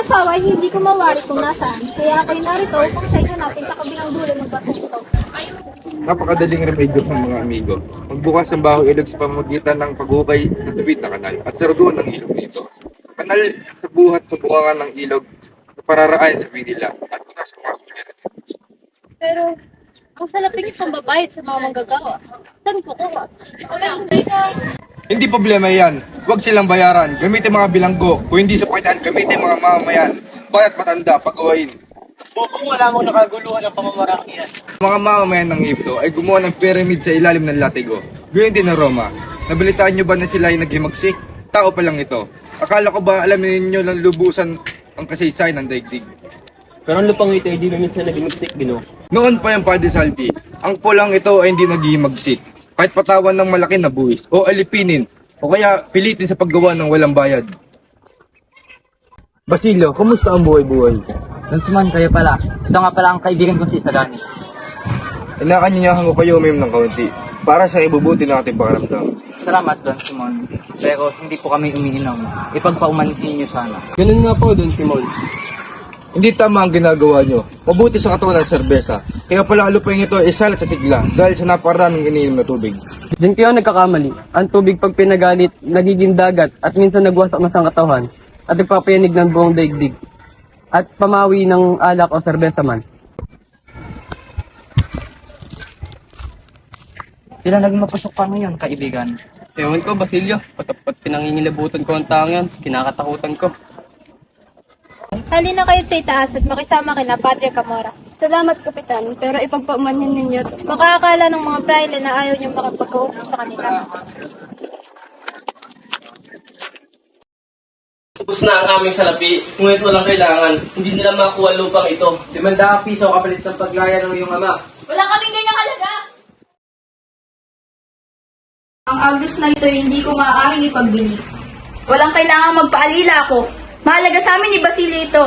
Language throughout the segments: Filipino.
asawa ay hindi ko mawari kung nasaan. Kaya kayo narito upang sa hanapin sa kabilang dulo ng batong ito. Napakadaling remedyo ng mga amigo. Magbukas ng baho ilog sa pamamagitan ng paghukay ng tubig na kanal at sarduhan ng ilog nito. Kanal sa buhat sa bukangan ng ilog na pararaan sa pinila at bukas sa mga suliran. Pero, ang salaping itong babayad sa mga manggagawa. Saan kukuha? Ay, Hindi problema yan. Huwag silang bayaran. Gamitin mga bilanggo. Kung hindi sa pakitaan, gamitin mga mamamayan. Bayat matanda, pagawain. Kung wala mong nakaguluhan ng pamamarakihan. Mga mamamayan ng Egypto ay gumawa ng pyramid sa ilalim ng Latigo. Gayun din ng Roma. Nabalitaan nyo ba na sila ay naghimagsik? Tao pa lang ito. Akala ko ba alam ninyo ng lubusan ang kasaysayan ng daigdig? Pero ang lupang ito ay di na minsan nag-mistake, Gino. Noon pa yung Padre Salvi, ang pulang ito ay hindi naghihimagsik. Kahit patawan ng malaki na buwis o alipinin o kaya pilitin sa paggawa ng walang bayad. Basilio, kumusta ang buhay-buhay? Don Simon, kayo pala. Ito nga pala ang kaibigan kong si Sadani. Inakanyanyahan ko kayo uminom ng kaunti para sa ibubuti ng ating pakaramdam. Salamat, Don Simon. Pero hindi po kami umiinom. Ipagpaumanhin niyo sana. Ganun nga po, Don Simon. Hindi tama ang ginagawa nyo. Mabuti sa katawan ng serbesa. Kaya pala ang lupain ito ay salat sa sigla dahil sa napakaraming iniinom na tubig. Diyan kayo nagkakamali. Ang tubig pag pinagalit, nagiging dagat at minsan nagwasak na sa katawan at nagpapayanig ng buong daigdig at pamawi ng alak o serbesa man. Sila naging mapasok pa ngayon, kaibigan. Ewan ko, Basilio. Patapat pinangingilabutan ko ang taong yan. Kinakatakutan ko. Halina kayo sa itaas at makisama kina Padre Camora. Salamat, Kapitan, pero ipagpamanhin ninyo. Baka akala ng mga praile na ayaw niyong makapag-uusap sa kanila. Tapos na ang aming salapi, ngunit walang kailangan. Hindi nila makuha lupang ito. 500 piso kapalit ng paglaya ng iyong ama. Wala kaming ganyang halaga! Ang agos na ito hindi ko maaaring ipagbili. Walang kailangang magpaalila ako. Mahalaga sa amin ni Basilio ito.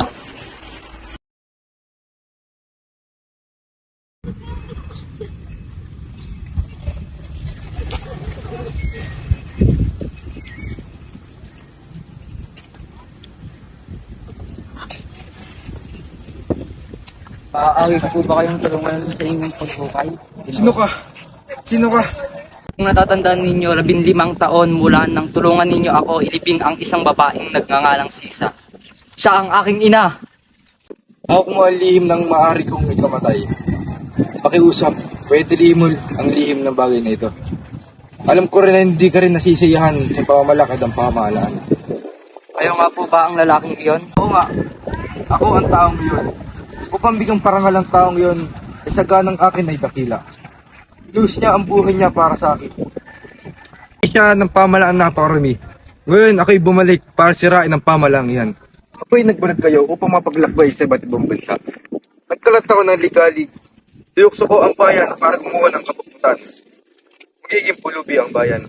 Paaawi po ba kayong tulungan sa inyong paghukay? Sino ka? Sino ka? Kung natatandaan ninyo, 15 taon mula nang tulungan ninyo ako ilibing ang isang babaeng nagngangalang Sisa. Siya ang aking ina. Ako kung ang lihim ng maaari kong ikamatay. Pakiusap, pwede lihim ang lihim ng bagay na ito. Alam ko rin na hindi ka rin nasisiyahan sa pamamalakad ng pamahalaan. Kayo nga po ba ang lalaking iyon? Oo nga, ako ang taong yun. Upang bigang parangal ang taong yun, isaganang akin ay dakila. Luz niya ang buhay niya para sa akin. Siya ng pamalaan na napakarami. Ngayon ako'y bumalik para sirain ang pamalaan yan. Ako'y nagbalik kayo upang mapaglakbay sa iba't ibang bansa. Nagkalat ako ng ligalig. Diyukso ko ang bayan para gumawa ng kapuputan. Magiging pulubi ang bayan.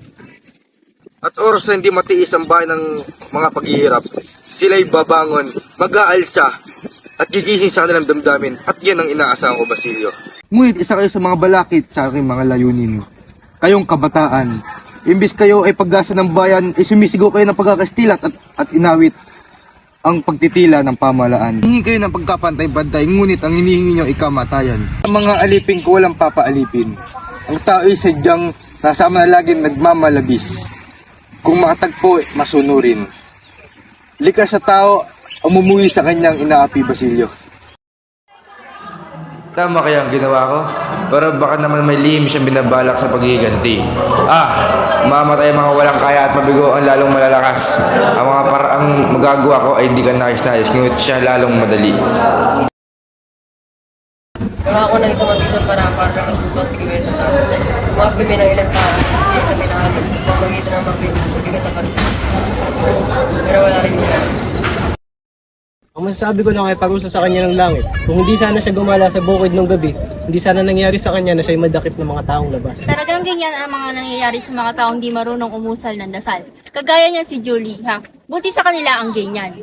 At oras na hindi matiis ang bayan ng mga paghihirap, sila'y babangon, mag-aalsa, at gigising sa kanilang damdamin. At yan ang inaasahan ko, Basilio. Ngunit isa kayo sa mga balakid sa aking mga layunin. Kayong kabataan. Imbis kayo ay pag-asa ng bayan, sumisigaw kayo ng pagkakastilat at inawit ang pagtitila ng pamahalaan. Hingi kayo ng pagkapantay-pantay, ngunit ang hinihingi nyo ay kamatayan. Ang mga alipin ko walang papaalipin. Ang tao ay sadyang nasama na laging nagmamalabis. Kung makatagpo, masunurin. Likas sa tao, ang mumuwi sa kanyang inaapi, Basilio. Tama kaya ang ginawa ko? Pero baka naman may lihim siyang binabalak sa paghihiganti. Mamatay mga walang kaya at mabigo ang lalong malalakas. Ang mga paraang magagawa ko ay hindi ka nais-nais, ngunit siya lalong madali. ako na ito mag-isip para ng tutos sa gawin sa tao. Tumakas kami ng ilang tao. Hindi kami nakakas. Magitan ng magbigat na pansin. Pero wala rin nila. Ang masasabi ko lang ay parusa sa kanya ng langit. Kung hindi sana siya gumala sa bukid ng gabi, hindi sana nangyari sa kanya na siya'y madakip ng mga taong labas. Talagang ganyan ang mga nangyayari sa mga taong di marunong umusal ng dasal. Kagaya niya si Julie, ha? Buti sa kanila ang ganyan.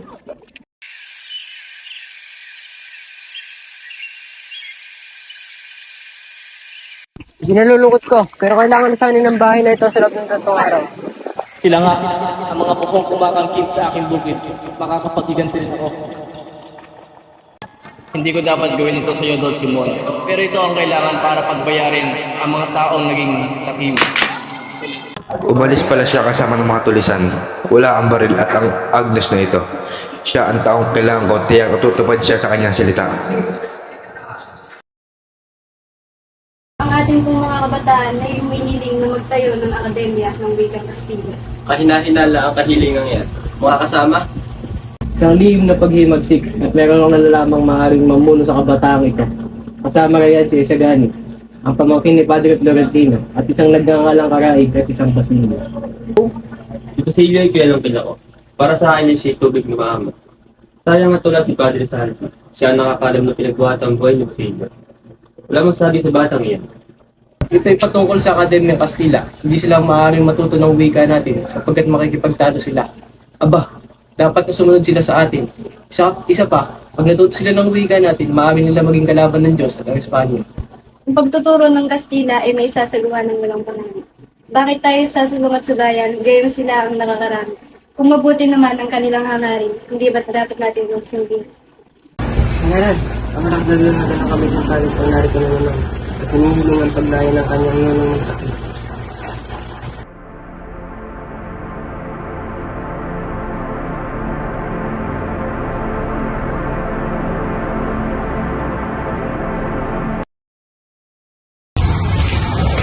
Ginalulungkot ko, pero kailangan na sana ng bahay na ito sa loob ng 3 araw. Sila nga, ang mga pupong kumakangkip sa aking bukid, makakapaghiganti rin ako. Hindi ko dapat gawin ito sa iyo, Don Simon. Pero ito ang kailangan para pagbayarin ang mga taong naging sakim. Umalis pala siya kasama ng mga tulisan. Wala ang baril at ang Agnes na ito. Siya ang taong kailangan ko, tiyak tutupad siya sa kanyang salita. Ang ating pong mga kabataan ay humihiling na magtayo ng Akademya ng Wikang Kastila. Kahina-hinala ang kahilingang yan. Mga kasama, isang lihim na paghimagsik at meron akong nalalamang maaaring mamuno sa kabataang ito. Kasama kayan si Isagani, ang pamangkin ni Padre Florentino, at isang nagngangalang Karaig at isang Basilio. Si Basilio ay kilalang ko. Para sa akin ay siya tubig ni Muhammad. Sayang at wala si Padre Santo. Siya ang nakakalam na pinagbuhatang buhay ni Basilio. Wala masabi sa batang iyan. Ito ay patungkol sa Akademya ng Kastila. Hindi sila maaaring matuto ng wika natin sapagkat makikipagtalo sila. Aba, dapat na sumunod sila sa atin. Isa pa, pag natuto sila ng wika natin, maamin nila maging kalaban ng Diyos at ang Espanya. Ang pagtuturo ng Kastila ay may sasagawa ng walang panahon. Bakit tayo sasulong at subayan, gayon sila ang nakakarami? Kung mabuti naman ang kanilang hangarin, hindi ba't dapat natin yung sundin? Ngayon, ang nagdalo na lang kami ng paris na narito na naman at hinihiling ang paglaya ng kanyang nunong ng sakit.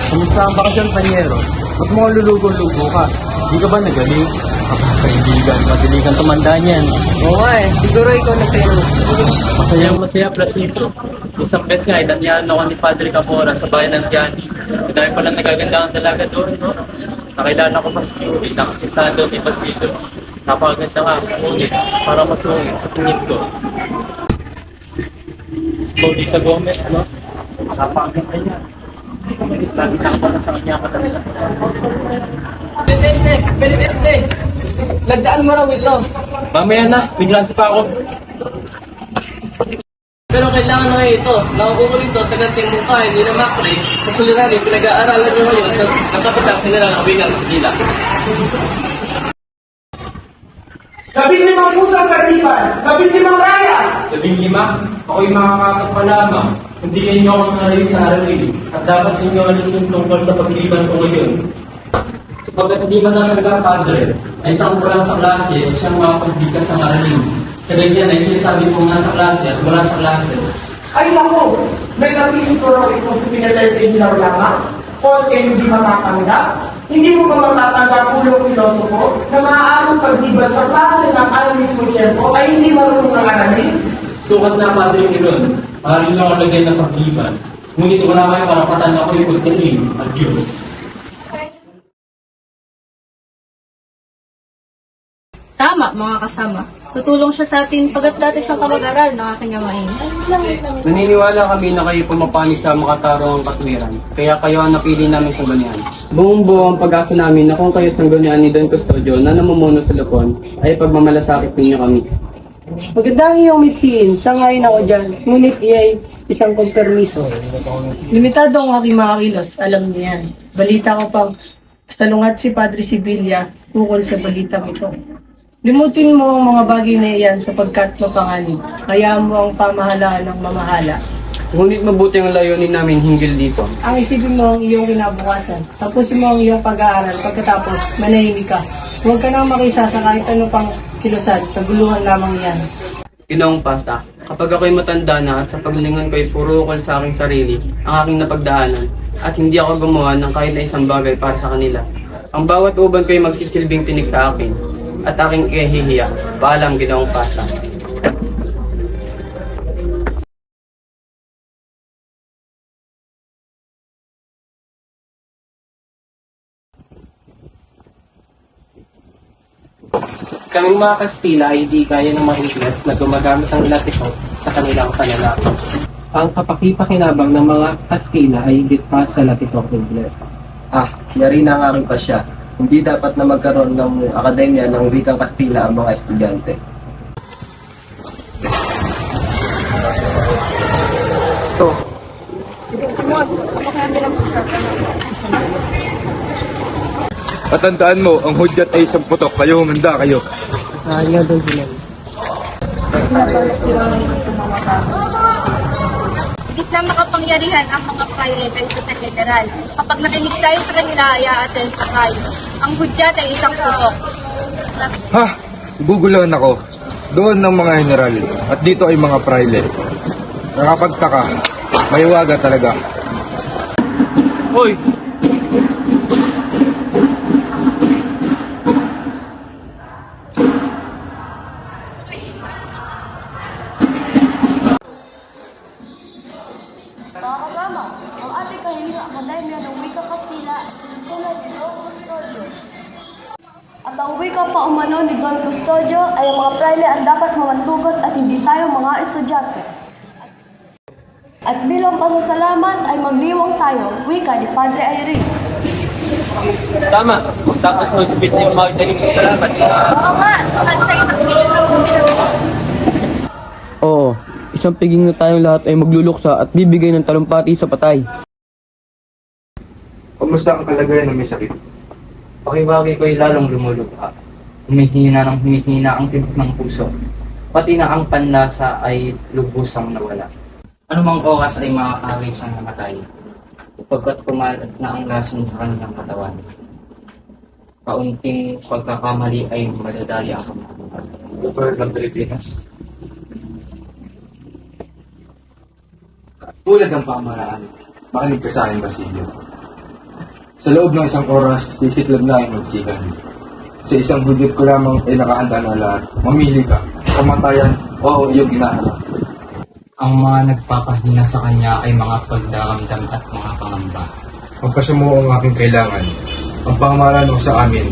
Kamusta ang bakasyon, Panyero? Ba't mo lulugo-lugo ka? Di ka ba nagaling? Kaibigan, madali kang tumanda niyan. Oo nga siguro ikaw nagtainos. Masaya, Placido. Isang beses nga, ilanyahan ako ni Padre Camora sa bayan ng Gianni. Dahil pala nagaganda ang dalaga doon, no? Nakilala ko pa si Yuri, nakasintado ni Basilio. Napakaganda nga, ngunit para masungit sa tingin ko. Si Paulita Gomez, ano? Napakaganda niya. Lagi nakapala sa kanya madalas. Benedette! Lagdaan mo raw ito. Mamaya na, biglas pa ako. Pero kailangan na ngayon ito. Nakukuha ito sa ganting mukha, hindi na makre. Sa suliranin, pinag-aaralan nyo ngayon ng kapatang kanilang kabilang sa gila. 15 puso ang katipan, 15 raya. 15, ako'y makakakot pa lamang. Hindi ninyo ako nalayo sa aralin. At dapat ninyo alisin tungkol sa pagliban ko ngayon. Sapagkat hindi ba talaga padre, ay isang wala sa klase at siyang makapagbigas sa aralin. Sa ganyan ay sinasabi kong nasa klase at wala sa klase. Ay naku, may napisip ko raw ito sa pinatay ng lamang. Paul ay hindi matatanggap. Hindi mo ba matatanggap ulong pilosopo na maaaring pagliban sa klase ng ang mismo tiyempo ay hindi marunong ng aralin? Sukat na padre ko nun. Maaaring lang ako lagay ng pagliban. Ngunit wala kayo karapatan ako ipagtalim ang Diyos. Tama, mga kasama. Tutulong siya sa atin pagkat dati siyang kamag-aral ng aking amain. Naniniwala kami na kayo pumapanig sa makatarong katwiran, kaya kayo ang napili namin sanggunian. Buong-buo ang pag-asa namin na kung kayo sanggunian ni Don Custodio na namumuno sa Lupon, ay pagmamalasakit ninyo kami. Magandang iyong mithiin, sangayon ako dyan, ngunit iya'y isang kompermiso. Limitado ang aking mga kilos, alam niyo yan. Balita ko pang salungat si Padre Sibilia tungkol sa balitang ito. Limutin mo ang mga bagay na iyan sapagkat mapanganib. Hayaan mo ang pamahalaan ng mamahala. Ngunit mabuti ang layunin namin hinggil dito. Ang isipin mo ang iyong kinabukasan. Tapusin mo ang iyong pag-aaral. Pagkatapos, manahimik ka. Huwag ka nang makisa sa kahit ano pang kilusan. Kaguluhan lamang yan. Ginoong Pasta, kapag ako'y matanda na at sa paglingon ko'y purukol sa aking sarili, ang aking napagdaanan, at hindi ako gumawa ng kahit na isang bagay para sa kanila. Ang bawat uban ko'y magsisilbing tinig sa akin, at aking ihihiya. Paalam, Ginoong Pasta. Kaming mga Kastila ay di kaya ng mga Ingles na gumagamit ng Latiko sa kanilang pananakot. Ang kapakipakinabang ng mga Kastila ay higit pa sa Latiko Ingles. Yari na ang aking pasya. Hindi dapat na magkaroon ng akademya ng wikang Kastila ang mga estudyante. At tandaan mo, ang hudyat ay isang putok. Kayo, humanda kayo. Saan nga doon sila? Higit na makapangyarihan ang mga pilot ay sa federal. Kapag nakinig tayo sa kanila ay aasenso tayo. Ang hudyat ay isang putok. Ha? Guguluhan ako. Doon ng mga general. At dito ay mga praile. Nakapagtaka. May waga talaga. Hoy! Mga kasama, ang ating kahilingang akademya ng Wika Kastila tulad ni Don Custodio. At ang wika pa umano ni Don Custodio ay ang mga praile ang dapat mamandugot at hindi tayo mga estudyante. At bilang pasasalamat ay magdiwang tayo, wika ni Padre Irene. Tama. Tapos mag-ibig yung mga kahilingang salamat. Oo nga, at sa isang bilang ng Oo, isang piging na tayong lahat ay magluluksa at bibigay ng talumpati sa patay. Kumusta ang kalagayan ng may sakit? Pakibagay ko'y lalong lumulubha. Humihina ang tibok ng puso. Pati na ang panlasa ay lubusang nawala. Anumang oras ay makakawin siyang namatay, sapagkat kumalat na ang lason sa kanilang katawan. Kaunting pagkakamali ay madadali ang kamabuhay. Tulad ng Pilipinas. Tulad ng pamaraan, makinig ka sa akin, Basilio. Sa loob ng isang oras, isiklag na ay magsikan. Sa isang hudit ko lamang ay nakahanda na lahat. Mamili ka, kamatayan o iyong ginahanap. Ang mga nagpapahina sa kanya ay mga pagdaramdam at mga pangamba. Magpasya mo ang aking kailangan. Ang pamamaraan mo sa amin.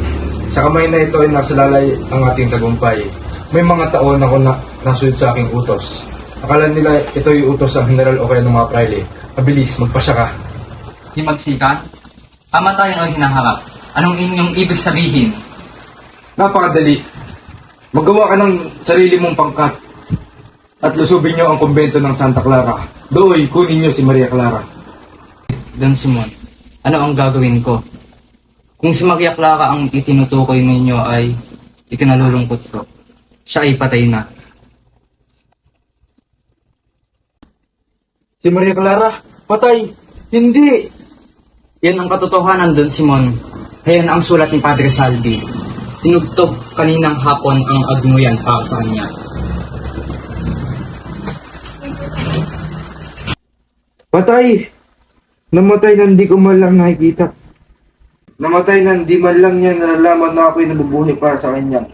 Sa kamay na ito ay nasalalay ang ating tagumpay. May mga taon ako na nasunod sa aking utos. Akala nila ito'y utos ng general o kaya ng mga praile. Mabilis, magpasya ka. Himagsika? Kamatayan o hinaharap? Anong inyong ibig sabihin? Napakadali. Magawa ka ng sarili mong pangkat. At lusubin niyo ang kumbento ng Santa Clara. Doy, kunin niyo si Maria Clara. Don Simon, ano ang gagawin ko? Kung si Maria Clara ang itinutukoy ninyo ay ikinalulungkot ko, siya ay patay na. Si Maria Clara? Patay? Hindi! Yan ang katotohanan, Don Simon. Ayan ang sulat ni Padre Salvi. Tinugtog kaninang hapon ang agnuyan para sa kanya. Patay! Namatay na hindi ko man lang nakikita. Namatay na hindi man lang niya nalalaman na ako'y nabubuhay para sa kanya.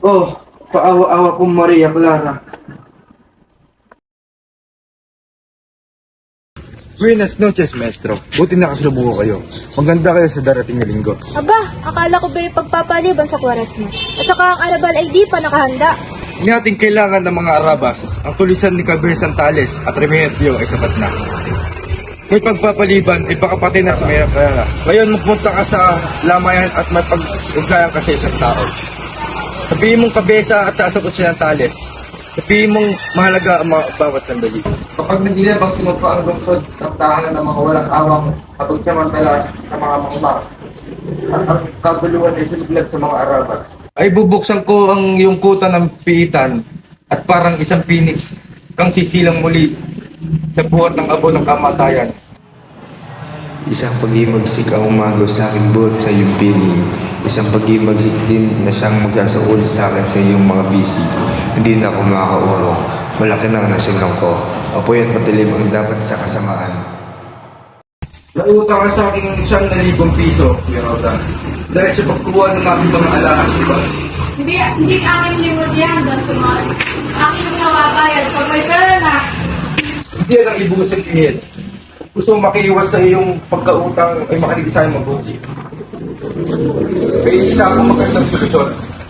Oh, paawa-awa kong Maria Clara. Buenas noches, maestro. Buti nakasalubo kayo. Maganda kayo sa darating na linggo. Aba, akala ko ba yung pagpapaliban sa Kwaresma? At saka ang arabal ay di pa nakahanda. Hindi natin kailangan ng mga arabas. Ang tulisan ni Cabesan Tales at Remigio ay sapat na. May pagpapaliban ay baka pati na sa Maria Clara. Ngayon magpunta ka sa lamayan at may pag-ugnayan ka sa isang tao. Sabihin mong kabesa at sasagot siya ng Tales. Sabihin mong mahalaga ang mga bawat sandali. Kapag nagilabang sinumpa ang lungsod ng tahanan ng mga walang awang patugsamantala sa mga mangmar, at ang kaguluhan ay sumiglag sa mga arabas, ay bubuksan ko ang iyong kuta ng piitan at parang isang phoenix kang sisilang muli sa buhat ng abo ng kamatayan. Isang pag-imagsik ang umago sa aking buhat sa iyong piling. Isang pag-imagsik din na siyang magsasaul sa akin sa iyong mga bisi. Hindi na ako makakaurong. Malaki na ang nasilang ko. Apoy at patilim ang dapat sa kasamaan. Nautang ka sa aking 100,000 piso, Meroda. Dahil sa pagkuha ng aming mga alahas, diba? Hindi aking limod yan, Don Simon. Aking nawabayad pag may pera na. Hindi yan ang ibusang tingin. Gusto mong makiiwas sa iyong pagkautang ay makinig sa iyong mabuti. May isa akong magandang solusyon.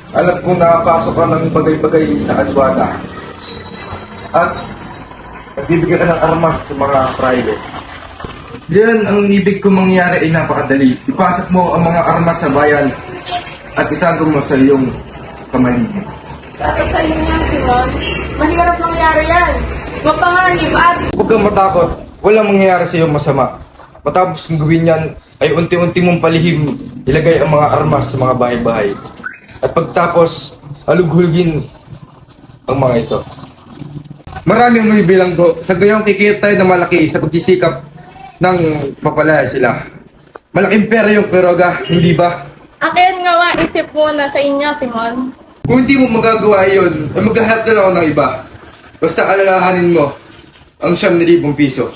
Alam kong nakapasok ka ng bagay-bagay sa adwana. At nagbibigyan ka ng armas sa mga private. Diyan ang ibig kong mangyari ay napakadali. Ipasok mo ang mga armas sa bayan at itago mo sa iyong kamay. Dapat sa inyo nga, Simon. Mahirap mangyari yan. Mapanganib at Huwag kang matakot. Walang mangyayari sa iyo masama. Matapos kong gawin yan, ay unti-unti mong palihim ilagay ang mga armas sa mga bahay-bahay. At pagtapos, alughulugin ang mga ito. Maraming may bilanggo. Sa gayong kikita tayo na malaki sa pagsisikap ng papalaya sila. Malaking pera yung Quiroga, hindi ba? Akin nga isip mo na sa inyo, Simon. Kung hindi mo magagawa yun, ay maghahanap na lang ako ng iba. Basta alalahanin mo ang 7,000 piso.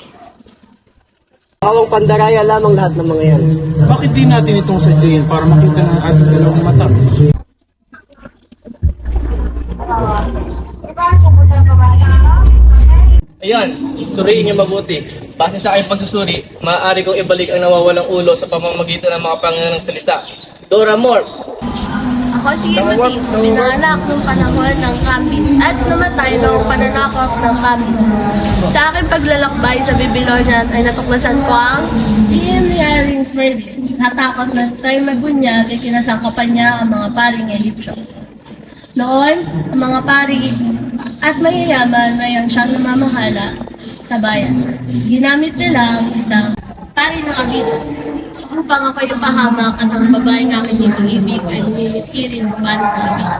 Bawang pandaraya lamang lahat ng mga yan. Bakit di natin itong sadyain para makita ng ating dalawang mata? Ayan, suriin niyo mabuti. Base sa aking pagsusuri, maaari kong ibalik ang nawawalang ulo sa pamamagitan ng mga panganang salita. Dora Moore! Ako si Timothy, pinanganak noong panahon ng Kambis at namatay noong pananakop ng Kambis. Sa aking paglalakbay sa Babylonian ay natuklasan ko ang Himyarins Murder. Natakot na tayo magunyag ay kinasangkapan niya ang mga paring Egyptyo. Noon, ang mga pari at mayayaman ngayon siyang namamahala sa bayan. Ginamit nila ang isang pari ng Abido upang ako yung pahamak at ang babaeng aking iniibig ay nilitirin ng pari ng Abido.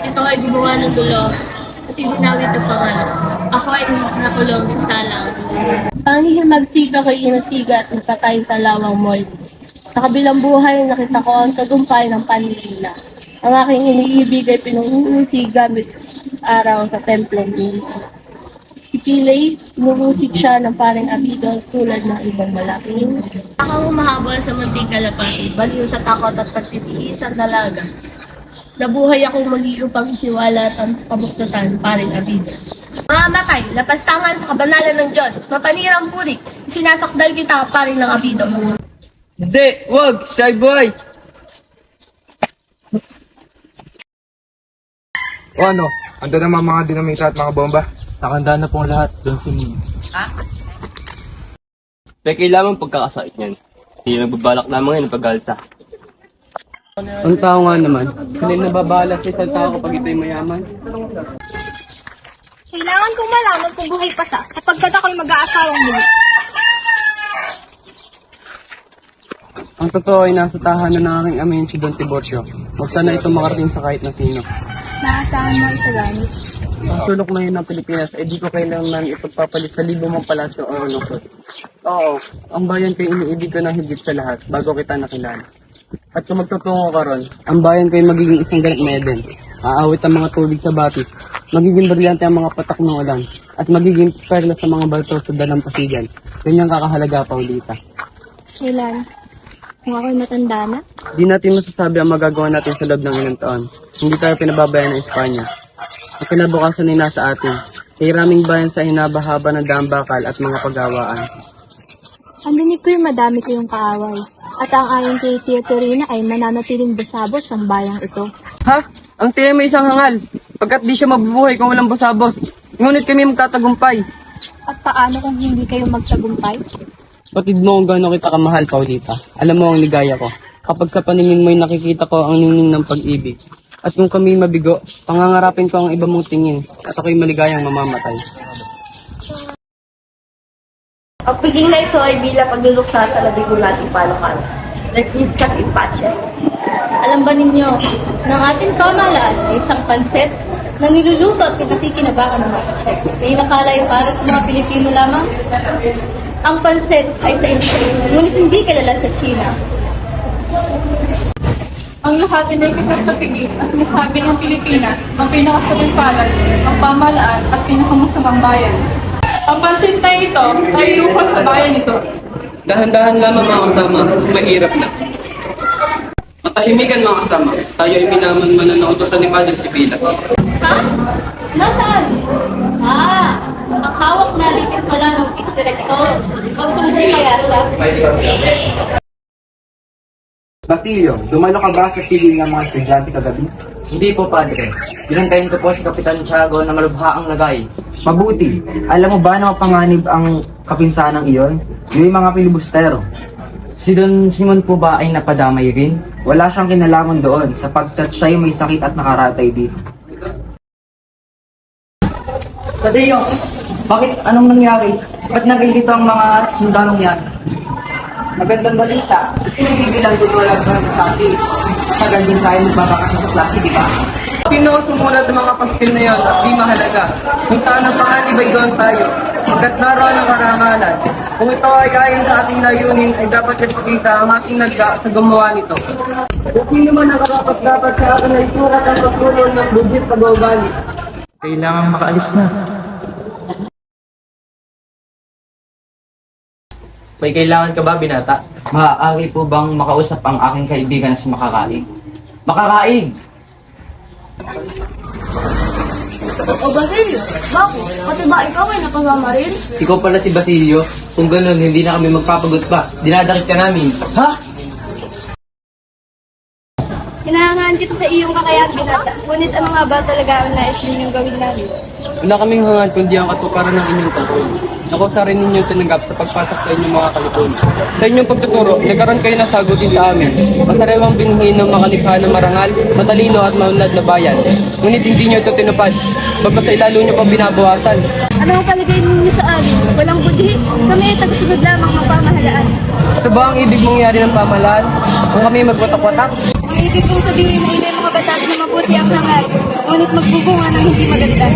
Ito ay gumawa ng gulo at iginawit ang pangalan. Ako ay nakulong sa salang. Panghihimagsika ko'y inasiga at nagpatay sa lawang Moy. Sa kabilang buhay, nakita ko ang tagumpay ng Panilila. Ang aking iniibig ay pinuusig gamit araw sa templong Diyos. Si Pilay, inuusig siya ng paring Abido tulad ng ibang malaking. Ako humahabol sa munting kalapati, baliw sa takot at pagtitiis ang dalaga. Nabuhay ako muli upang isiwalat ang kabuktutan paring Abido. Mga matay, lapastangan sa kabanalan ng Diyos, mapanirang puri, sinasakdal kita paring ng Abido. Hindi! Wag! Shy boy! O ano, ando naman mga dinamita at mga bomba? Nakanda na pong lahat, Don Simon. Pero kailangan pagkakasait niyan. Hindi nagbabalak lamang yan ng pag-alsa. Ang tao nga naman, sila nababalas sa isang tao kapag ito'y mayaman. Kailangan kong malaman kung buhay pa siya kapag ako'y mag-aasawang muli. Ang totoo ay nasa tahanan ng aking amayin si Don Tiburcio. Huwag sana ito makarating sa kahit na sino. Naasahan mo isa ganit. Ang sulok na yun ng Pilipinas ay di ko kailangan ipagpapalit sa libo mong palasyo o lungsod. Oo, ang bayan ko'y iniibig ko ng higit sa lahat bago kita nakilala. At kung magtutungo ka ron, ang bayan ko'y magiging isang ganit na Eden. Aawit ang mga tubig sa batis, magiging brilyante ang mga patak ng ulan, at magiging perla sa mga balto sa dalampasigan. Ganyang kakahalaga, Paulita. Kailan? Kung ako'y matanda na? Di natin masasabi ang magagawa natin sa loob ng ilang taon. Hindi tayo pinababayan ng Espanya. Ang kinabukasan ay nasa atin. Kay raming bayan sa hinabahaba ng daang bakal at mga pagawaan. Ang dinig ko'y madami kayong kaaway. At ang ayon kay Tia Torina ay mananatiling basabos ang bayang ito. Ha? Ang tiya may isang hangal. Pagkat di siya mabubuhay kung walang basabos. Ngunit kami magtatagumpay. At paano kung hindi kayo magtagumpay? Patid mo kung gaano kita kamahal, Paulita. Alam mo ang ligaya ko. Kapag sa paningin mo'y nakikita ko ang ningning ng pag-ibig. At kung kami mabigo, pangangarapin ko ang iba mong tingin. At ako'y maligayang mamamatay. Ang piging na ito ay bilang pagluluksa sa labing nating panukan. Nagkitsak impatche. Alam ba ninyo, ng ating pamahalaan ay isang pansit na niluluto at pinakikinabakan ng mga Czech na inakalay para sa mga Pilipino lamang? Ang pansit ay sa India, ngunit hindi kilala sa China. Ang lahat ay nagkakatapigit at sinasabi ng Pilipinas ang pinakasabing palad, ang pamahalaan at pinakamusamang bayan. Ang pansit na ito ay ukol sa bayan ito. Dahan-dahan lamang mga kasama, mahirap na. Matahimikan mga kasama, tayo ay minaman-manan na utosan ni Padre Sibila. Ha? Nasaan? Ang hawak na litit pala ng ex-director. Magsumbong kaya siya. Bastilyo, dumalo ka ba sa piling ng mga estudyante kagabi? Hindi po, Padre. Binantayin ko po si Kapitan Tiago na malubha ang lagay. Mabuti. Alam mo ba na mapanganib ang kapinsanang iyon? Yung mga pilibustero. Si Don Simon po ba ay napadamay rin? Wala siyang kinalaman doon sapagkat siya may sakit at nakaratay dito. Tadeo, bakit anong nangyari? Ba't nagilito ang mga sundalong yan? Magandang balita. Pinigilan ko wala sa sabi. Tagal din tayo magbabakasyon sa klase, di ba? Sino ang sumulat ng mga pastil na yon at di mahalaga? Kung saan ang panganib ay doon tayo, hanggat naroon ang karangalan. Kung ito ay ayon sa ating layunin, ay dapat ipakita ang ating nagda sa gumawa nito. Kung sino man ang karapat-dapat sa akin ay sukat ang pagtulong ng budget pag-ugali. Kailangan makaalis na. May kailangan ka ba, binata? Maaari po bang makausap ang aking kaibigan na si Makakaig? Makakaig! O Basilio, bakit? Pati ba ikaw ay napasama rin? Ikaw pala si Basilio. Kung ganun, hindi na kami magpapagot pa. Dinadakit ka namin. Ha? Hinahangaan kita sa iyong kakayahan, binata. Ngunit ano nga ba talaga ang nais ninyong gawin namin? Wala kaming hangad kundi ang katuparan ng inyong tungkol. Ako sa rin ninyo tinanggap sa pagpasok sa inyong mga kalipon. Sa inyong pagtuturo, nagkaroon kayo na sagutin sa amin. Masarewang binhi ng makalikha ng marangal, matalino at maunlad na bayan. Ngunit hindi nyo ito tinupad. Magpasay lalo nyo pang binabawasan. Ano ang palagay ninyo sa amin? Walang budhi? Kami ay tagusunod lamang ng pamahalaan. Ito ba ang ibig mangyari ng pamahalaan? Kung kami magwatak-watak? Ang ibig kong sabihin ay may mga batas na mabuti ang hangal, ngunit magbubunga ng hindi maganda.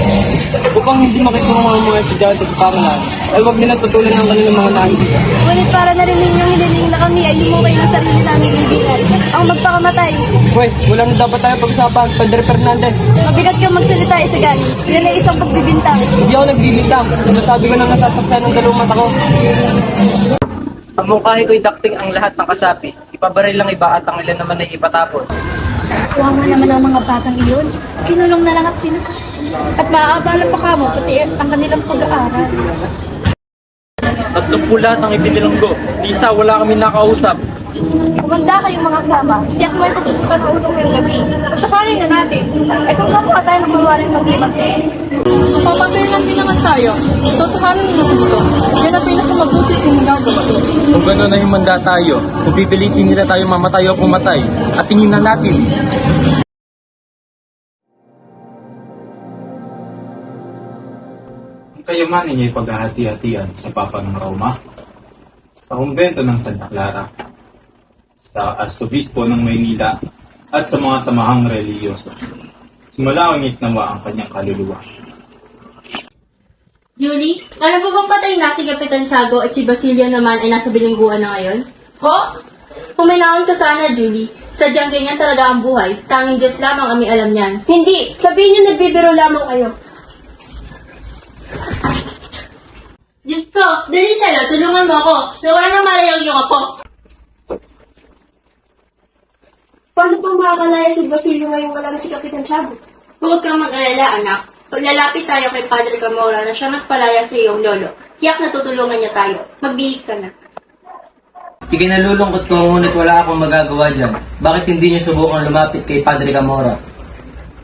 Upang hindi makitungo ang mga estudyante sa pamahalaan, ay huwag nilang tutulan ang kanilang mga nais. Ngunit para na rin ninyong hiniling na kami ay himukay ng sarili naming kaibigan. Ang magpakamatay. Pwes, wala na dapat tayo pag-usapan, Padre Fernandez. Mabigat kang magsalita, Isagani. Yan ay isang pagbibintang. Hindi ako nagbibintang. Nasabi ko nang nasasaksayan ng dalawang mata ko. Ang mungkahi ko'y dakping ang lahat ng kasapi. Ipabaril lang iba at ang ilan naman ay ipatapon. Kuwama naman ang mga batang iyon. Kinulong na lahat sila. At maaabala pa kamo, pati ang kanilang pag-aaral. Tatlong pula ang ipinilunggo. Di isa, wala kami nakausap. Kumanda kayong mga sama. Hindi ako may pagsusukan ng ulong ngayong gabi. Sakaling na natin. Ay kung kapwa tayo ng mawaring mag-ibag. Mapapatay lang din naman tayo. Totohanan mo ito. Yan ang pinakamabuti kung ginagawa ito. Kung gano'n ay humanda tayo, kung pipilitin nila tayo mamatay o pumatay, at tingin na natin. Ang kayamanan niya ay paghahati-hatian sa Papa ng Roma, sa kumbento ng Santa Clara, sa Arsobispo ng Maynila, at sa mga samahang reliyoso. Sumalangit nawa ang kanyang kaluluwa. Julie, alam mo bang patay na si Kapitan Tiago at si Basilio naman ay nasa bilingguan na ngayon? Ho? Puminahon ka sana, Julie. Sadyang ganyan talaga ang buhay. Tanging Diyos lamang ang may alam niyan. Hindi, sabihin niyo nagbibiro lamang kayo. Diyos ko, Delisela, tulungan mo ako. Nawala na malayang yung apo. Paano pang makakalaya si Basilio ngayong wala na si Kapitan Tiago? Huwag kang mag-alala, anak. Paglalapit tayo kay Padre Camora na siya nagpalaya sa iyong lolo. Tiyak na tutulungan niya tayo. Magbihis ka na. Ikinalulungkot ko ngunit wala akong magagawa dyan. Bakit hindi niyo subukan lumapit kay Padre Camora?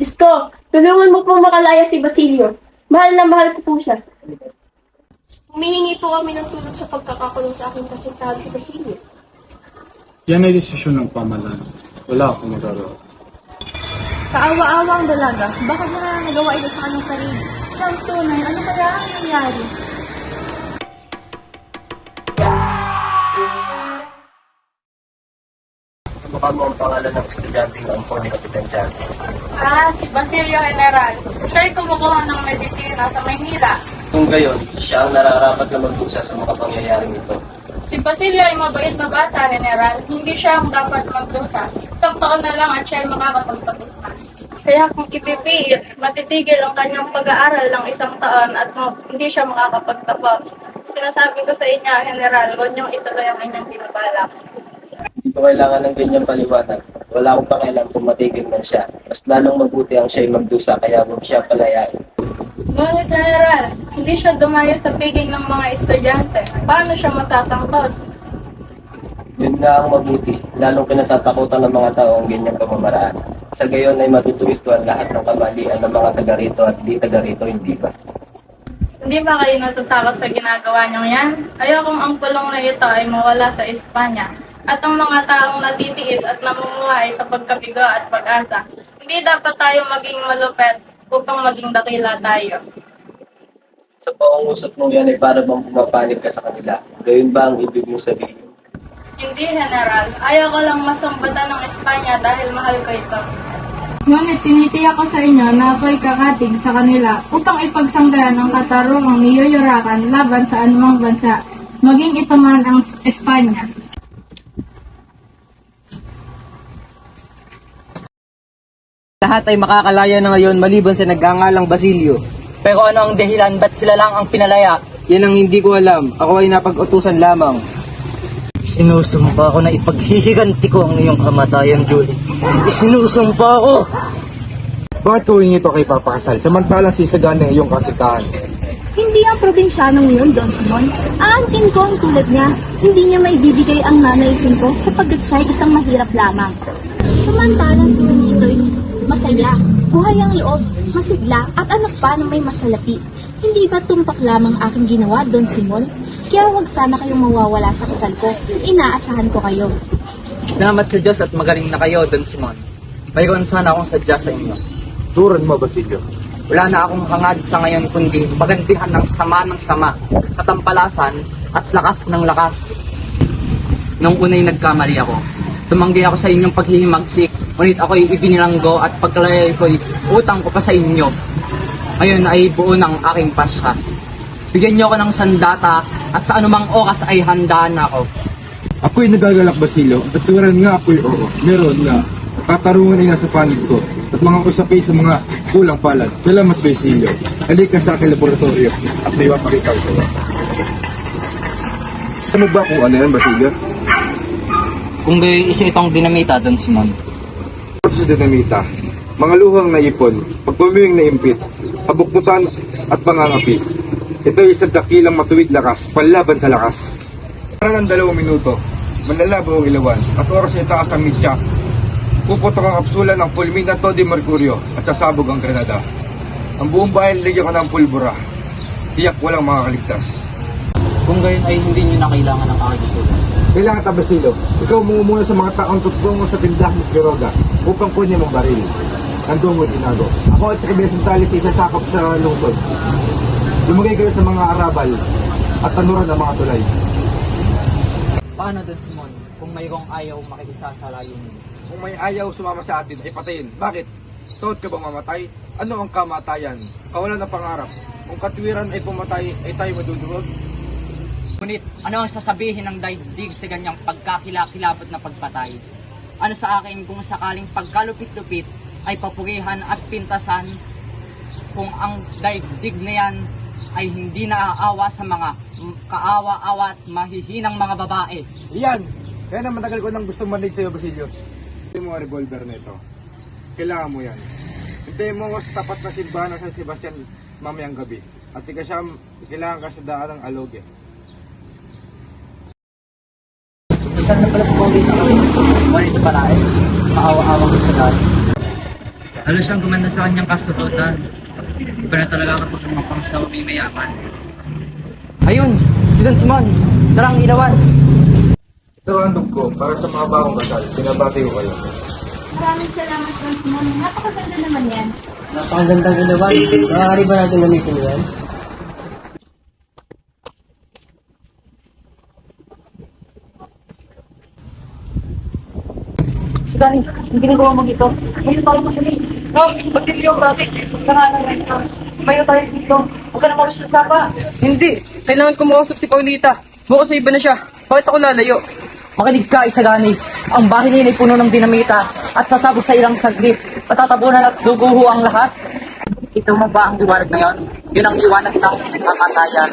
Diyos ko, tulungan mo pong makalaya si Basilio. Mahal na mahal ko po siya. Humihingi po kami ng tulong sa pagkakakulong sa aking kasintahan si Basilio. Yan ay desisyon ng pamahalaan. Wala akong magagawa. Kaawa-awa ang dalaga. Bakit na nagawa ito sa kanyang sarili? Siya ang tunay. Ano kaya ang nangyari? Mukha mo ang pangalan ng estudyante ng ampo ni Kapitan Tiago. Si Basilio General. Siya ay kumukuha ng medisina sa Maynila. Kung gayon, siya ang nararapat na magdusa sa mga pangyayaring ito. Si Basilio ay mabait na bata, General. Hindi siya ang dapat magdusa. Isang taon na lang at siya ay makakapagpatusa. Kaya kung ipipiit, matitigil ang kanyang pag-aaral ng isang taon at hindi siya makakapagtapos. Sinasabi ko sa inyo, General, huwag niyong ituloy ang inyong binabalak. Hindi ko kailangan ng ganyang paliwanag. Wala akong pakialam kung matigil man siya. Mas lalong mabuti ang siya'y magdusa kaya huwag siya palayain. Ngunit, General, hindi siya dumayo sa piging ng mga estudyante. Paano siya masasangkot? Yun nga ang mabuti, lalong kinatatakutan ng mga tao ang ganyang pamamaraan. Sa gayon ay matutuwid ko ang lahat ng kamalian ng mga taga-rito at di taga-rito, hindi ba? Hindi ba kayo natatakot sa ginagawa niyong yan? Ayokong ang pulong na ito ay mawala sa Espanya. At ang mga taong natitiis at namumuhay sa pagkabigo at pag-asa. Hindi dapat tayo maging malupet upang maging dakila tayo. Sa pangungusap mong yan ay para bang pumapanig ka sa kanila. Gayon ba ang ibig mong sabihin? Hindi, General. Ayaw ko lang masumbatan ng Espanya dahil mahal ko ito. Ngunit tinitiyak ko sa inyo na ako'y kakatig sa kanila upang ipagsanggayan ang katarungang niyuyurakan laban sa anumang bansa, maging ito man ang Espanya. Lahat ay makakalaya na ngayon maliban sa nagngangalang Basilio. Pero ano ang dahilan ba't sila lang ang pinalaya? Yan ang hindi ko alam. Ako ay napag-utusan lamang. Sinusumpa ko na ipaghihiganti ko ang iyong kamatayan, Julie. Isinusumpa ko! Bakit gawin ito kay papakasal? Samantalang sisagana ang iyong kasintahan. Hindi ang probinsyanong yun, Don Simon. Aangkin ko ang tulad niya. Hindi niya may bibigay ang nanaysin ko sapagkat siya ay isang mahirap lamang. Samantalang si Juanito'y masaya, buhay ang loob, masigla at anak pa na may masalapi. Hindi ba tumpak lamang aking ginawa, Don Simon? Kaya huwag sana kayong mawawala sa kasal ko. Inaasahan ko kayo. Salamat sa Diyos at magaling na kayo, Don Simon. Mayroon sana akong sadya sa inyo. Turan mo, Basilio. Wala na akong hangad sa ngayon kundi pagantihan ng sama, katampalasan at lakas ng lakas. Nung una'y nagkamali ako. Tumanggi ako sa inyong paghihimagsik, ngunit ako'y ibinilanggo at pagkalaya ko'y utang ko pa sa inyo. Ngayon ay buo ng aking pasya. Bigyan niyo ako ng sandata at sa anumang oras ay handa na ako. Ako'y nagagalak, Basilio. Baturan nga ako'y oo. Meron nga. Katarungan ay nasa panig ko. At mga usapay sa mga kulang palad. Salamat, Basilio. Halika sa aking laboratorio at may mapakita ko sa iyo. Ano ba kung ano yan, Basilio? Kung gayon isa itong dinamita, Don Simon. Sa dinamita, mga luhang naipon, pagpumiying naimpit, kabuktutan at pangangapi. Ito ay isang dakilang matuwid lakas, panlaban sa lakas. Para ng 2 minuto, manlalabo ang ilawan at oras ay itaas ang mitya. Puputok ang kapsula ng fulminato de mercurio at sasabog ang granada. Ang buong bayan ligyan ko ng pulbura. Tiyak walang makakaligtas. Kung gayon ay hindi niyo na kailangan ng aking tulong. Kailangan ta, Basilio. Ikaw mumuna sa mga taong tutulungo sa tindahan ng Quiroga upang kunin mong baril. Andong mo tinago. Ako at si Cabinesantales isasakop sa lungsod. Lumagay kayo sa mga arabal at tanuran ng mga tulay. Paano, Don Simon, kung mayroong ayaw makikisa sa layunin? Kung may ayaw sumama sa atin, ay patayin. Bakit? Tuot ka bang mamatay? Ano ang kamatayan? Kawalan ng pangarap. Kung katwiran ay pumatay, ay tayo madudurog. Ngunit, ano ang sasabihin ng daigdig sa ganyang pagkakilakilabot na pagpatay? Ano sa akin kung sakaling pagkalupit-lupit ay papurihan at pintasan kung ang daigdig na yan ay hindi naaawa sa mga kaawa-awa at mahihinang mga babae? Yan! Kaya na matagal ko nang gustong manig sa'yo, Basilio. Hintayin mo ang revolver na ito. Kailangan mo yan. Hintayin mo ako sa tapat na simbahan ng San Sebastian mamayang gabi. At kailangan ka sa daan ng Aloge. Saan na pala sa COVID ako? Ngunit pala eh, maawa-awang ko sa dahil. Halos siyang gumanda sa kanyang kasutotan. Iba na talaga kapag lumapang sa may mayaman. Ayun! Si Don Simon! Tara ang ilawan! Ito ang handog ko para sa mga bagong kasal. Pinabati ko kayo. Maraming salamat, Don Simon. Napakaganda naman yan. Napakagandang ilawan. Maaari ba natin gamitin yan? Si Dani, ang ginagawa mo dito. Mayo tayo masali. No, Basilio, bakit? Sa nga na ito. Mayo tayo dito. Huwag ka na mawas ng sapa. Hindi! Kailangan ko makausap si Paulita. Bukas sa iba na siya. Bakit ako lalayo? Makinig ka, Isagani. Ang bahay niya ay puno ng dinamita at sasabog sa ilang saglit. Patatabunan at duguho ang lahat. Ito mo ba ang liwanag na yon? Yun ang liwanag ng kamatayan.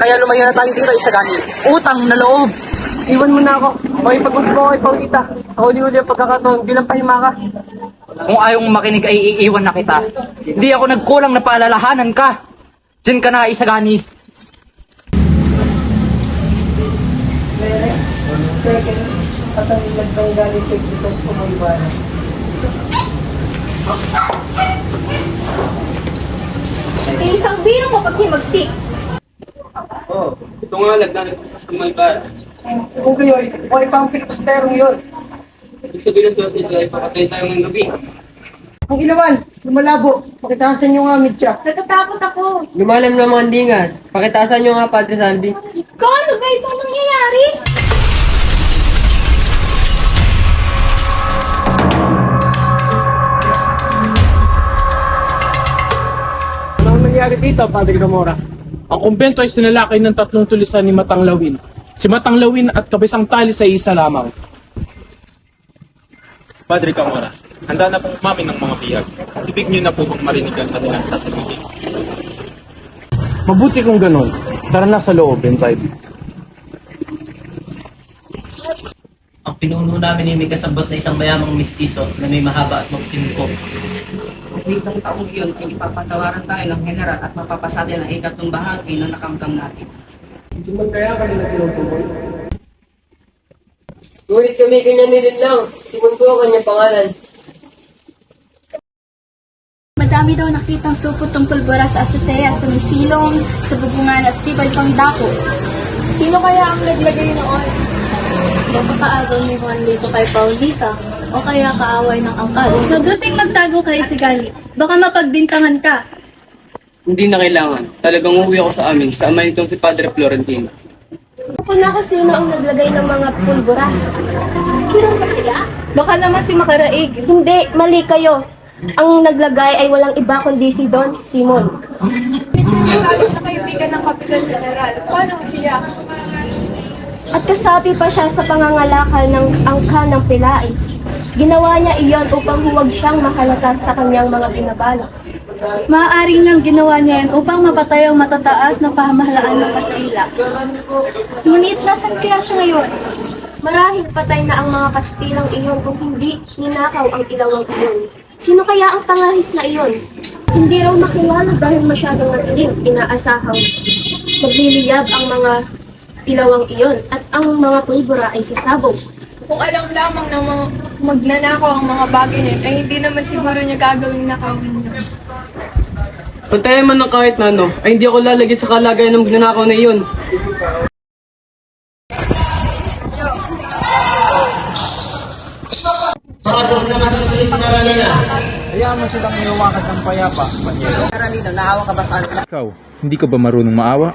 Kaya lumayo na tayo dito, Isagani. Utang na loob! Iwan mo na ako. Makipag-usap ko kay Paulita. Sa huli-huli ang pagkakataon bilang pahimakas. Kung ayaw mong makinig ay iiwan na kita. Hindi ako nagkulang na paalalahanan ka. Diyan ka na, Isagani. At ang nagtanggaling kay Crisos Kumulibana. Isang birong mapaghimagsik. Oo. Ito nga, nagdalag sa Sumaybar. Kung gayon, o ipang pilipasterong yun. Ibig sabihin na sa atin ay pakatay tayo ng gabi. Ang ilawan, lumalabo. Pakitahan sa inyo nga, Mitya. Natatakot ako. Lumalam na mga dingas. Pakitasan nyo nga, Padre Sandy. Ko, ano ba itong nangyayari? nangyari dito, Padre Gamora? Ang kumbento ay sinalakay ng tatlong tulisan ni Matanglawin. Si Matanglawin at Kabisang Tali sa isa lamang. Padre Camora, handa na pong umamin ng mga bihag. Ibig niyo na po bang marinig ang kanilang sasabihin? Mabuti kung ganon. Tara na sa loob, Bensay. Ang pinuno namin ay may kasabot na isang mayamang mistiso na may mahaba at maputing buhok. Ditong taong iyon ay ipapatawaran tayo ng general at mapapasati ng ikatlong bahagi ng nakamtam natin. Simon kaya kanila tinutukoy? Ngunit kami ganyan lang. Simon po ang kanyang pangalan. Madami daw nakitang supot ng pulbura sa azotea, sa may silong, sa bubungan at sibay pang dako. Sino kaya ang naglagay noon? Magpakaagaw ni Juan dito kay Paulita o kaya kaaway ng angkal. Mabuting magtago kay Sigali. Baka mapagbintangan ka. Hindi na kailangan. Talagang uuwi ako sa amin, sa ama nitong si Padre Florentino. Kung ako sino ang naglagay ng mga pulbura. Kirong ba sila? Baka naman si Makaraig. Hindi, mali kayo. Ang naglagay ay walang iba kundi si Don Simon. Sa kaibigan ng Kapitan General. Paano siya? At kasapi pa siya sa pangangalakal ng angka ng Pilais. Ginawa niya iyon upang huwag siyang mahalata sa kanyang mga binabalak. Maaaring nang ginawa niya yan upang mapatay ang matataas na pamahalaan ng Kastila. Ngunit nasan kaya siya ngayon? Marahil patay na ang mga Kastilang iyon kung hindi ninakaw ang ilawang iyon. Sino kaya ang pangahis na iyon? Hindi raw makilala dahil masyadong matilim. Inaasahang magliliyab ang mga ilawang iyon at ang mga pulbura ay sasabog. Kung alam lamang na magnanakaw ang mga bagay niya, ay hindi naman siguro niya gagawin nakawin niya. Pantayan man ng kahit na ano, ay hindi ako lalagay sa kalagayan ng ginanakaw na iyon. Hayaan mo silang iwakat ng payapa, Panyero. Karalino, naawa ka ba sa kanila? Ikaw, hindi ka ba marunong maawa?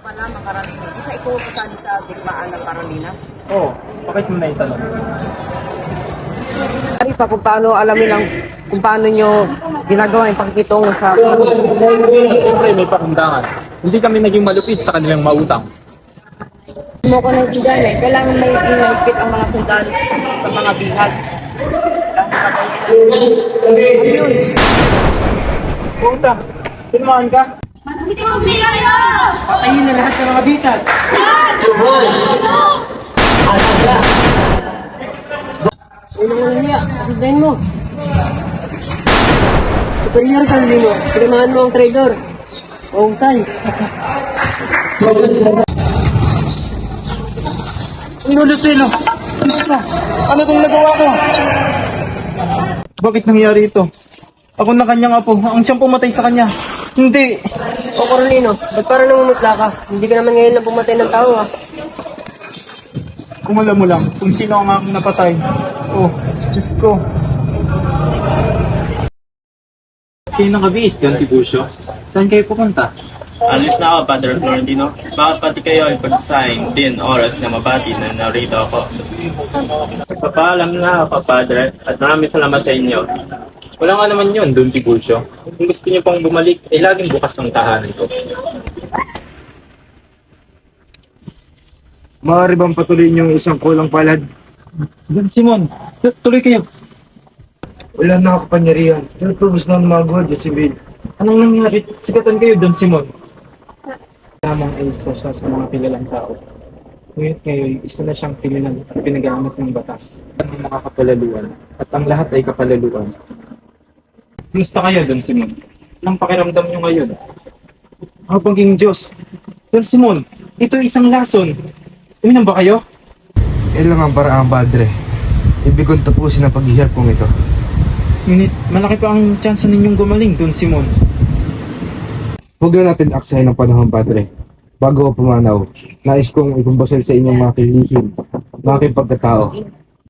Pa lamang Karalino, di ka ikaw pasali sa digmaan ng Carolinas? Oo, bakit mo na itanong? Ari pa kung paano alamin ang kung paano nyo ginagawa yung pakikitungo sa Siyempre may pakundangan. Hindi kami naging malupit sa kanilang mautang. mo ko ng tigana, kailangan may inalipit ang mga sundalo sa mga bihag. Puta, sinumaan ka? Patayin na lahat ng mga bitag. Unang niya, kasundahin mo. Superior ka nilo, pinamaan mo ang traidor. Pautay. Ano, Lucelo? Diyos ko, ano itong nagawa ko? Bakit nangyari ito? Ako na kanyang apo, ang siyang pumatay sa kanya. Hindi. O Carolino, ba't parang namumutla ka? Hindi ka naman ngayon na pumatay ng tao, ha? Kung alam mo lang kung sino ang aking napatay. Oh, Diyos ko. Kayo nakabihis, Don Tiburcio. Saan kayo pupunta? Alis na ako, Padre Florentino. Bakit pati kayo ay pag-sign din oras na mabati na narito ako? Papaalam na ako, Padre, at maraming salamat sa inyo. Wala nga naman yun, Don Tiburcio. Kung gusto niyo pang bumalik, ay laging bukas ng tahanan ko. Maaari bang patuloy yung isang kulang palad? Don Simon, tuloy kayo. Wala na ako panyarihan. Tinutubos na ang mga Guardia Civil. Anong nangyari? Sikatan kayo, Don Simon. Lamang ay isa siya sa mga kilalang tao. Ngunit ngayon, isa na siyang kriminal at pinagamit ng batas. Ang mga kapalaluan at ang lahat ay kapalaluan. Kumusta kayo, Don Simon? Anong pakiramdam niyo ngayon? Habang Diyos. Don Simon, ito isang lason. Uminom ba kayo? Ilang ang parang padre. Ibig kong tapusin ang paghihirap kong ito. Ngunit malaki pa ang tsansa ninyong gumaling, Don Simon. Huwag na natin aksahin ng panahon, padre. Bago ako pumanaw, nais kong ikumbasal sa inyong mga kilihim, mga aking pagkatao.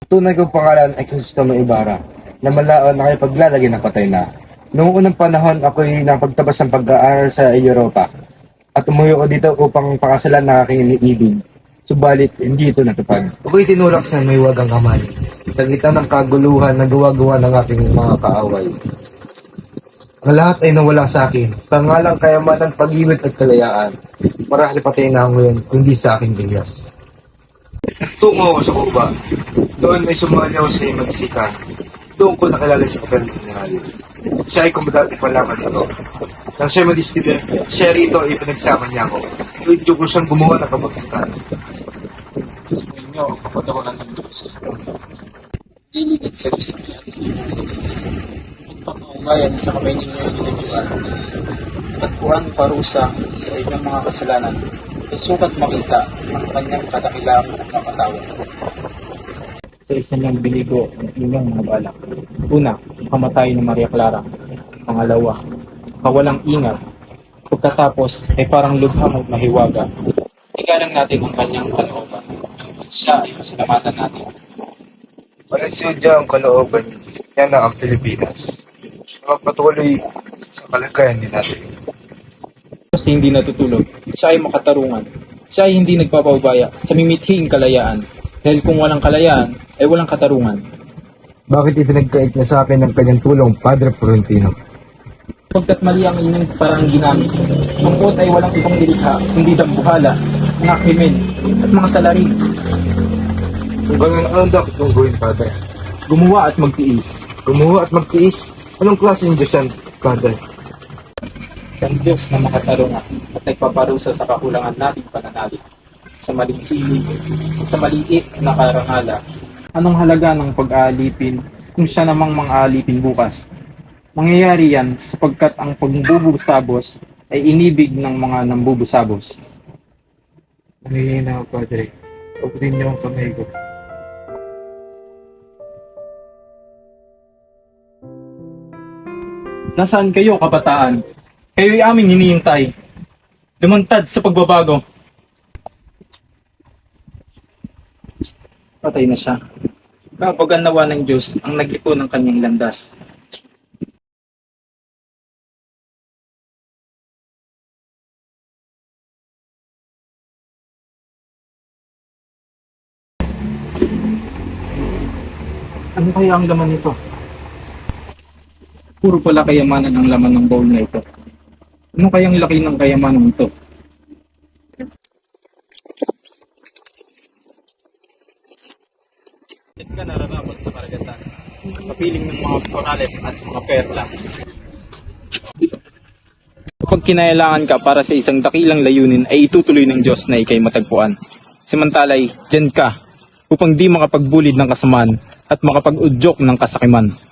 Tunay kong pangalan ay Crisostomo Ibarra, na malaon na kayo paglalagay ng patay na. Noong unang panahon, ako'y napagtabas ng pag-aaral sa Europa at umuwi ako dito upang pakasalan ng aking iniibig. Subalit, hindi ito natupad. Ako'y tinulak sa may wagang kamay. Tagitan ng kaguluhan na gawa-gawa ng aking mga kaaway. Ang lahat ay nawala sa akin. Pangalang kayamanan, pag-ibig at kalayaan. Marahil patay na ako ngayon, kundi sa aking bilyas. Tungo ako sa Cuba. Doon ay sumali ako sa Magsikan. Doon ko nakilala si Kapel General. Siya ay kumagati pa lamang ito. Nang siya madistile, siya rito ay pinagsama niya ako. Tuwid ko siyang gumawa ng kabutihan. Gusto ninyo ang kapatawaran ng Diyos. Diligid sa Diyos ang lahat ng inyong pagpapaubayan sa kamay ninyo yung ginagawa. Tagpuan parusa sa inyong mga kasalanan at sukat makita ang kanyang katakilang napatawad. Sa isa niyang biligo ang inyong mga balak. Una, kamatay ni Maria Clara. Pangalawa, kawalang ingat. Pagkatapos ay parang lubhang at mahiwaga. Igalang natin ang kanyang kalooban. At siya ay pasalamatan natin. Palasyodya ang kalooban niya na ang Pilipinas. Magpatuloy sa kalagayan din natin. Kasi hindi natutulog, siya ay makatarungan. Siya ay hindi nagpapaubaya sa mimithing kalayaan. Dahil kung walang kalayaan, ay walang katarungan. Bakit ipinagkait niya sa akin ng kanyang tulong, Padre Florentino? Pagkat mali ang inyong parang ginamit, ang bot ay walang ibang nilikha, hindi dambuhala, mga krimen, at mga salarin. Kung ganun, anong dapat kong gawin, Padre? Gumawa at magtiis. Gumawa at magtiis? Anong klase ng Diyos yan, Padre? Ang Diyos na makatarungan at nagpaparusa sa kakulangan nating pananalig, sa maling hilig, sa maliit na karangala. Anong halaga ng pag-aalipin kung siya namang mang-aalipin bukas? Mangyayari yan sapagkat ang pagbubusabos ay inibig ng mga nambubusabos. Nangihina ako, Padre. Pagputin niyo ang kamay ko. Nasaan kayo, kabataan? Kayo'y aming hinihintay. Lumantad sa pagbabago. Patay na siya. Kapag nawa ng Diyos ang nagliko ng kanyang landas. Ano kaya ang laman nito? Puro pala kayamanan ang laman ng bowl na ito. Ano kayang laki ng kayamanan ito? Ka nararapat sa karagatan. Kapiling ng mga korales at mga perlas. Kapag kinailangan ka para sa isang dakilang layunin ay itutuloy ng Diyos na ikay matagpuan. Samantalay, dyan ka upang di makapagbulid ng kasamaan at makapag-udyok ng kasakiman.